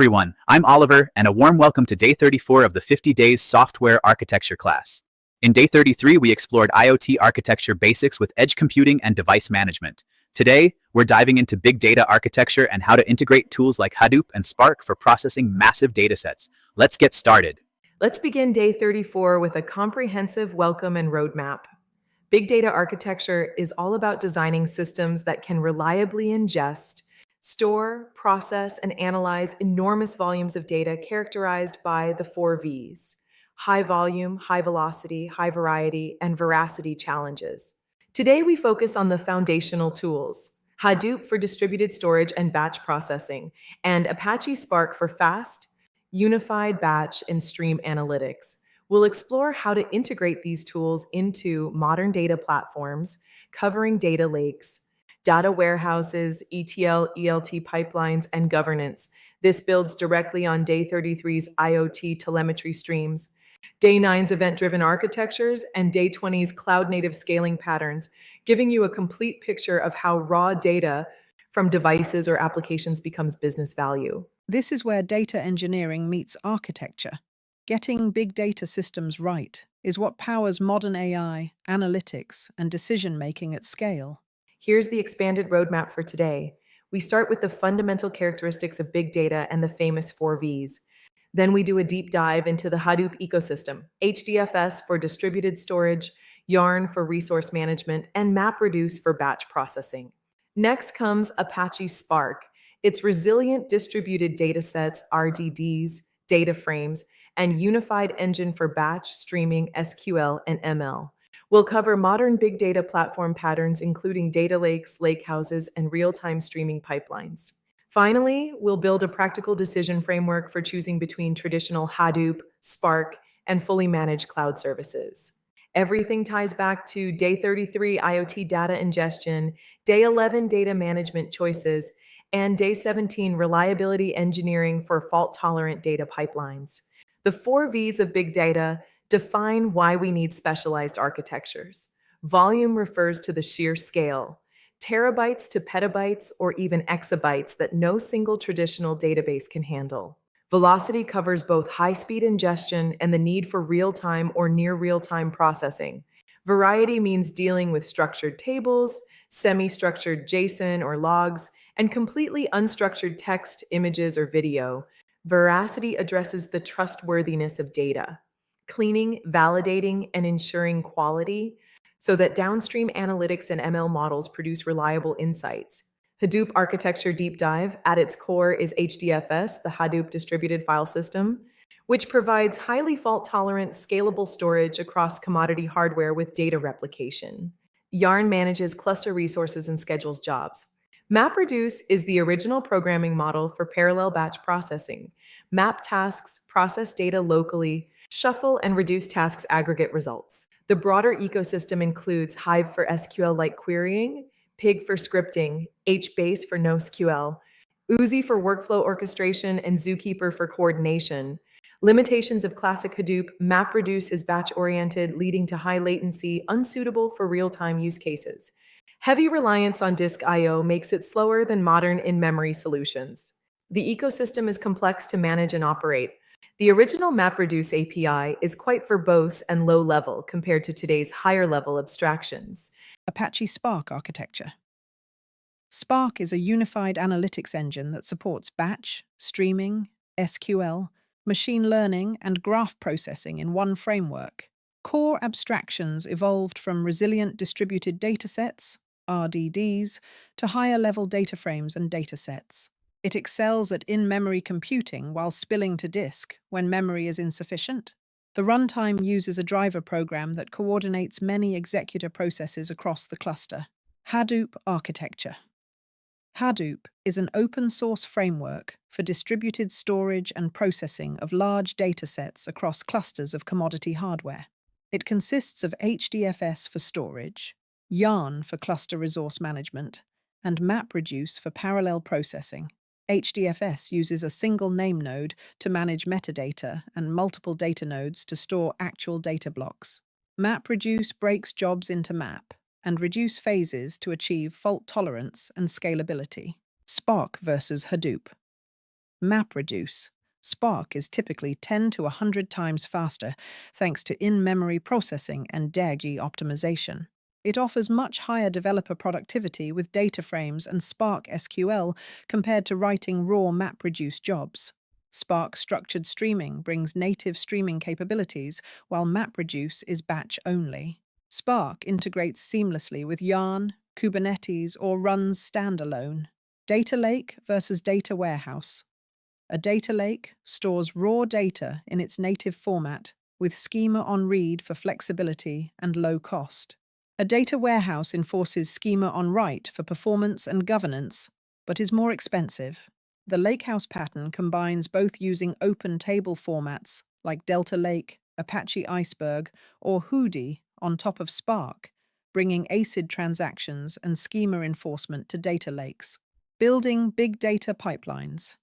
Everyone, I'm Oliver, and a warm welcome to Day 34 of the 50 Days Software Architecture class. In Day 33, we explored IoT architecture basics with edge computing and device management. Today, we're diving into big data architecture and how to integrate tools like Hadoop and Spark for processing massive datasets. Let's get started. Let's begin Day 34 with a comprehensive welcome and roadmap. Big data architecture is all about designing systems that can reliably ingest, store, process, and analyze enormous volumes of data characterized by the 4 V's: high volume, high velocity, high variety, and veracity challenges. Today, we focus on the foundational tools: Hadoop for distributed storage and batch processing, and Apache Spark for fast, unified batch and stream analytics. We'll explore how to integrate these tools into modern data platforms, covering data lakes, data warehouses, ETL, ELT pipelines, and governance. This builds directly on Day 33's IoT telemetry streams, Day 9's event-driven architectures, and Day 20's cloud-native scaling patterns, giving you a complete picture of how raw data from devices or applications becomes business value. This is where data engineering meets architecture. Getting big data systems right is what powers modern AI, analytics, and decision-making at scale. Here's the expanded roadmap for today. We start with the fundamental characteristics of big data and the famous 4 V's. Then we do a deep dive into the Hadoop ecosystem: HDFS for distributed storage, Yarn for resource management, and MapReduce for batch processing. Next comes Apache Spark, its resilient distributed datasets, RDDs, data frames, and unified engine for batch, streaming, SQL, and ML. We'll cover modern big data platform patterns, including data lakes, lakehouses, and real-time streaming pipelines. Finally, we'll build a practical decision framework for choosing between traditional Hadoop, Spark, and fully managed cloud services. Everything ties back to Day 33 IoT data ingestion, Day 11 data management choices, and Day 17 reliability engineering for fault-tolerant data pipelines. The 4 V's of big data define why we need specialized architectures. Volume refers to the sheer scale: terabytes to petabytes or even exabytes that no single traditional database can handle. Velocity covers both high-speed ingestion and the need for real-time or near real-time processing. Variety means dealing with structured tables, semi-structured JSON or logs, and completely unstructured text, images, or video. Veracity addresses the trustworthiness of data, cleaning, validating, and ensuring quality so that downstream analytics and ML models produce reliable insights. Hadoop architecture deep dive: at its core is HDFS, the Hadoop distributed file system, which provides highly fault-tolerant, scalable storage across commodity hardware with data replication. Yarn manages cluster resources and schedules jobs. MapReduce is the original programming model for parallel batch processing. Map tasks, process data locally, shuffle and reduce tasks, aggregate results. The broader ecosystem includes Hive for SQL-like querying, Pig for scripting, HBase for NoSQL, Oozie for workflow orchestration, and Zookeeper for coordination. Limitations of classic Hadoop: MapReduce is batch-oriented, leading to high latency, unsuitable for real-time use cases. Heavy reliance on disk I/O makes it slower than modern in-memory solutions. The ecosystem is complex to manage and operate. The original MapReduce API is quite verbose and low-level compared to today's higher-level abstractions. Apache Spark architecture. Spark is a unified analytics engine that supports batch, streaming, SQL, machine learning, and graph processing in one framework. Core abstractions evolved from resilient distributed datasets, RDDs, to higher-level data frames and datasets. It excels at in-memory computing while spilling to disk when memory is insufficient. The runtime uses a driver program that coordinates many executor processes across the cluster. Hadoop architecture. Hadoop is an open-source framework for distributed storage and processing of large datasets across clusters of commodity hardware. It consists of HDFS for storage, Yarn for cluster resource management, and MapReduce for parallel processing. HDFS uses a single name node to manage metadata and multiple data nodes to store actual data blocks. MapReduce breaks jobs into map and reduce phases to achieve fault tolerance and scalability. Spark versus Hadoop. MapReduce. Spark is typically 10 to 100 times faster thanks to in-memory processing and DAG optimization. It offers much higher developer productivity with data frames and Spark SQL compared to writing raw MapReduce jobs. Spark structured streaming brings native streaming capabilities, while MapReduce is batch only. Spark integrates seamlessly with Yarn, Kubernetes, or runs standalone. Data lake versus data warehouse. A data lake stores raw data in its native format with schema on read for flexibility and low cost. A data warehouse enforces schema on write for performance and governance, but is more expensive. The lakehouse pattern combines both using open table formats like Delta Lake, Apache Iceberg, or Hudi on top of Spark, bringing ACID transactions and schema enforcement to data lakes. Building big data pipelines.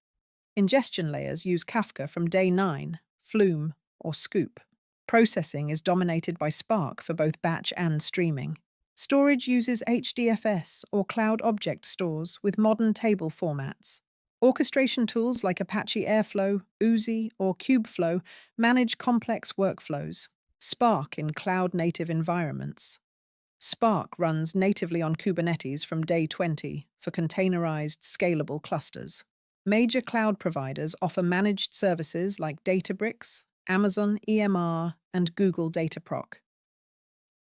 Ingestion layers use Kafka from day 9, Flume, or Scoop. Processing is dominated by Spark for both batch and streaming. Storage uses HDFS or Cloud Object Stores with modern table formats. Orchestration tools like Apache Airflow, Oozie, or Kubeflow manage complex workflows. Spark in cloud-native environments. Spark runs natively on Kubernetes from day 20 for containerized, scalable clusters. Major cloud providers offer managed services like Databricks, Amazon EMR, and Google Dataproc.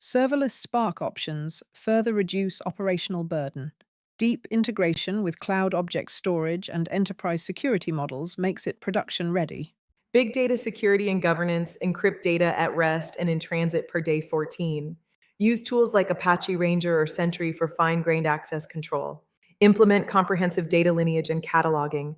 Serverless Spark options further reduce operational burden. Deep integration with cloud object storage and enterprise security models makes it production-ready. Big data security and governance encrypt data at rest and in transit per day 14. Use tools like Apache Ranger or Sentry for fine-grained access control. Implement comprehensive data lineage and cataloging.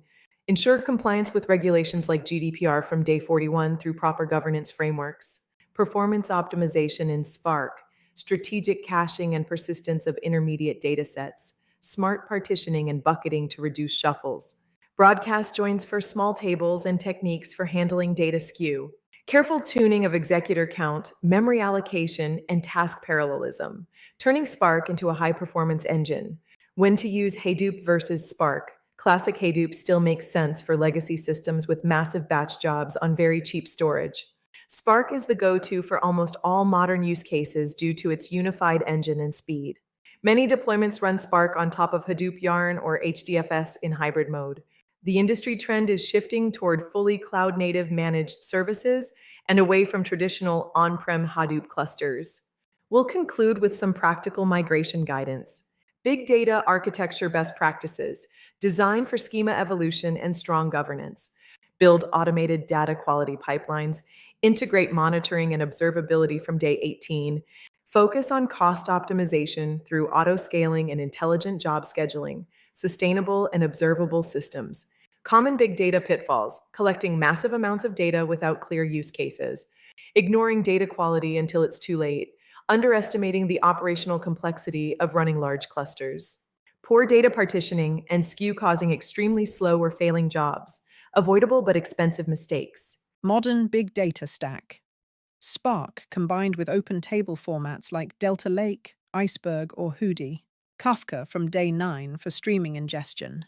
Ensure compliance with regulations like GDPR from day 41 through proper governance frameworks. Performance optimization in Spark. Strategic caching and persistence of intermediate datasets. Smart partitioning and bucketing to reduce shuffles. Broadcast joins for small tables and techniques for handling data skew. Careful tuning of executor count, memory allocation, and task parallelism, turning Spark into a high-performance engine. When to use Hadoop versus Spark. Classic Hadoop still makes sense for legacy systems with massive batch jobs on very cheap storage. Spark is the go-to for almost all modern use cases due to its unified engine and speed. Many deployments run Spark on top of Hadoop Yarn or HDFS in hybrid mode. The industry trend is shifting toward fully cloud-native managed services and away from traditional on-prem Hadoop clusters. We'll conclude with some practical migration guidance. Big data architecture best practices, designed for schema evolution and strong governance. Build automated data quality pipelines, integrate monitoring and observability from day 18, focus on cost optimization through auto-scaling and intelligent job scheduling, sustainable and observable systems. Common big data pitfalls, collecting massive amounts of data without clear use cases, ignoring data quality until it's too late, underestimating the operational complexity of running large clusters, poor data partitioning and skew causing extremely slow or failing jobs, avoidable but expensive mistakes. Modern big data stack. Spark combined with open table formats like Delta Lake, Iceberg, or Hudi. Kafka from day 9 for streaming ingestion.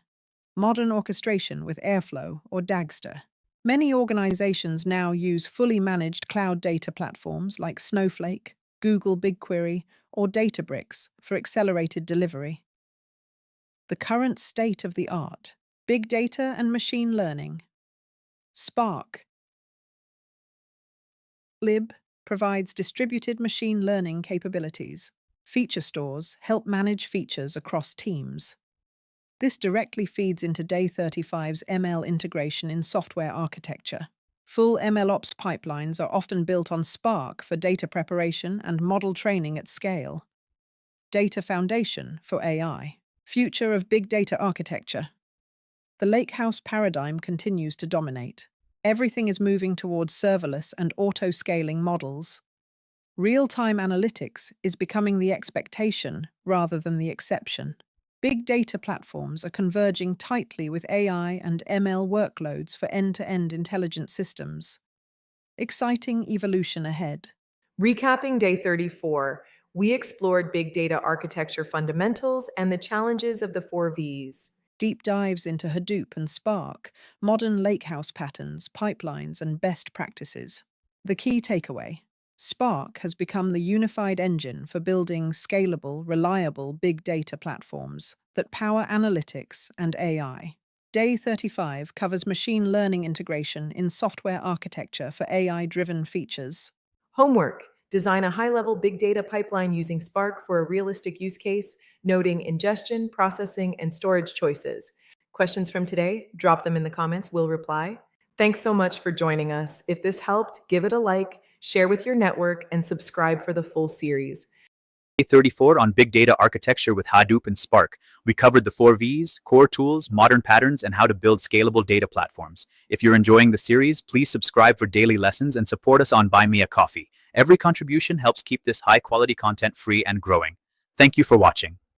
Modern orchestration with Airflow or Dagster. Many organizations now use fully managed cloud data platforms like Snowflake, Google BigQuery, or Databricks for accelerated delivery. The current state of the art. Big data and machine learning. Spark Lib provides distributed machine learning capabilities. Feature stores help manage features across teams. This directly feeds into Day35's ML integration in software architecture. Full MLOps pipelines are often built on Spark for data preparation and model training at scale. Data foundation for AI. Future of big data architecture. The lakehouse paradigm continues to dominate. Everything is moving towards serverless and auto-scaling models. Real-time analytics is becoming the expectation rather than the exception. Big data platforms are converging tightly with AI and ML workloads for end-to-end intelligent systems. Exciting evolution ahead. Recapping day 34, we explored big data architecture fundamentals and the challenges of the 4 Vs. deep dives into Hadoop and Spark, modern lakehouse patterns, pipelines, and best practices. The key takeaway: Spark has become the unified engine for building scalable, reliable big data platforms that power analytics and AI. Day 35 covers machine learning integration in software architecture for AI-driven features. Homework: design a high level big data pipeline using Spark for a realistic use case, noting ingestion, processing, and storage choices. Questions from today? Drop them in the comments, we'll reply. Thanks so much for joining us. If this helped, give it a like, share with your network, and subscribe for the full series. Day 34 on Big Data Architecture with Hadoop and Spark. We covered the 4 V's, core tools, modern patterns, and how to build scalable data platforms. If you're enjoying the series, please subscribe for daily lessons and support us on Buy Me a Coffee. Every contribution helps keep this high-quality content free and growing. Thank you for watching.